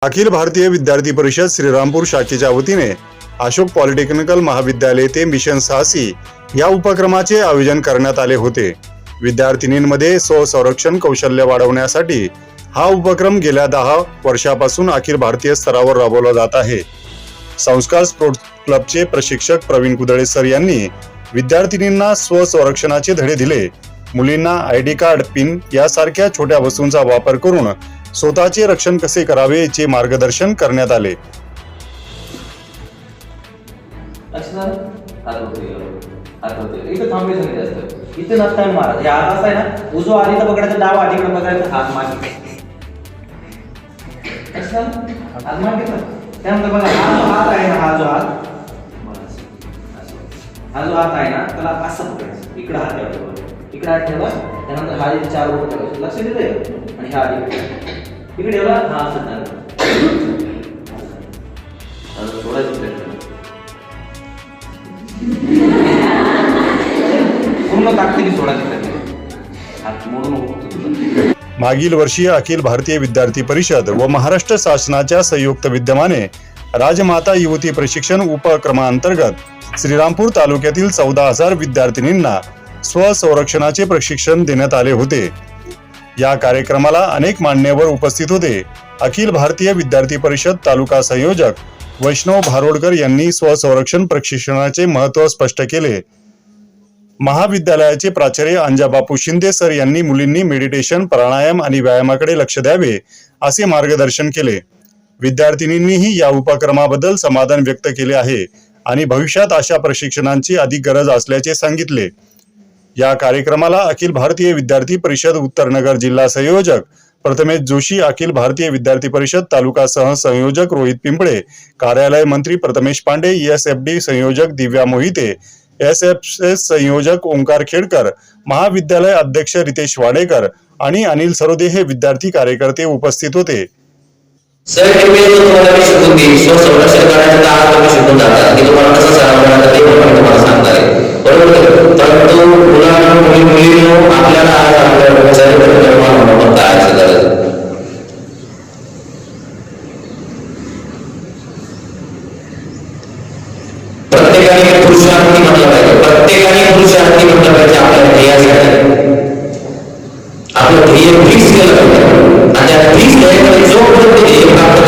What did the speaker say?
अखिल भारतीय विद्यार्थी परिषद श्रीरामपूर शाखेच्या वतीने अशोक पॉलिटेक्निकल महाविद्यालय ते मिशन साहसी या उपक्रमाचे आयोजन करण्यात आले होते। विद्यार्थिनींमध्ये स्वसंरक्षण कौशल्य वाढवण्यासाठी हा उपक्रम गेल्या 10 वर्षापासून अखिल भारतीय स्तरावर राबवला जात आहे। संस्कार स्पोर्ट्स क्लबचे प्रशिक्षक प्रवीण कुदळे सर यांनी विद्यार्थिनींना स्वसंरक्षणाचे धडे दिले। मुलींना आयडी कार्ड, पिन यासारख्या छोट्या वस्तूंचा वापर करून स्वतःचे रक्षण कसे करावे याचे मार्गदर्शन करण्यात आले। इथं थांबायचं नाही जास्त, इथे नसता मारा। या हात आहे ना, उजवा आधी तर बघायचा, डावा आधीकडे बघायचा, हात मागे हात मागे त्यानंतर बघा हा जो हात आहे ना, हा जो हात आहे ना, त्याला असं पकडायचं, इकडे हात ठेवायचा, इकडे हात ठेवा, त्यानंतर हा एक 4 बोट ठेवायचे, लक्ष दिलंय, आणि हा इकडे ठेवला, हा असं सोडायचं प्रयत्न पूर्ण ताकदीने सोडायचं प्रयत्न, हात मोडू नको। मागील वर्षी अखिल भारतीय विद्यार्थी परिषद व महाराष्ट्र शासनाच्या संयुक्त विद्यमाने राजमाता युवती प्रशिक्षण उपक्रमांतर्गत श्रीरामपूर तालुक्यातील 14,000 विद्यार्थिनींना स्वसंरक्षणाचे प्रशिक्षण देण्यात आले होते। या कार्यक्रमाला अनेक मान्यवर उपस्थित होते। अखिल भारतीय विद्यार्थी परिषद तालुका संयोजक वैष्णव भारोडकर यांनी स्वसंरक्षण प्रशिक्षणाचे महत्त्व स्पष्ट केले। महाविद्यालयाचे प्राचार्य अंजाबापू शिंदे सर यांनी मुलींनी मेडिटेशन, प्राणायाम आणि व्यायामाकडे लक्ष द्यावे असे मार्गदर्शन केले। विद्यार्थिनींनीही या उपक्रमाबद्दल समाधान व्यक्त केले आहे आणि भविष्यात अशा प्रशिक्षणांची अधिक गरज असल्याचे सांगितले। या कार्यक्रमाला अखिल भारतीय विद्यार्थी परिषद उत्तरनगर जिल्हा संयोजक प्रथमेश जोशी, अखिल भारतीय विद्यार्थी परिषद तालुका सह संयोजक रोहित पिंपळे, कार्यालय मंत्री प्रथमेश पांडे, एसएफडी संयोजक दिव्या मोहिते, एसएफएस संयोजक ओंकार खेडकर, महाविद्यालय अध्यक्ष रितेश वाडेकर आणि अनिल सरोदे हे विद्यार्थी कार्यकर्ते उपस्थित होते। सर तुम्हाला मी शिकून देईन, स्वसंरक्षण करण्याचा आज तुम्ही शिकून जाता की तुम्हाला कसं सराव करायचा ते पण तुम्हाला सांगणार आहे, बरोबर। परंतु मुलींनो आपल्याला आज आपल्या शरीर निर्माण होणं काय गरज आहे। प्रत्येकाने पुरुषार्थी म्हटलं पाहिजे, प्रत्येकाने पुरुषार्थी म्हटलं पाहिजे आपल्या ध्येयासाठी। आपलं ध्येय फिक्स केलं पाहिजे आणि त्या फिक्स ध्येयाकडे जोपर्यंत ध्येय प्राप्त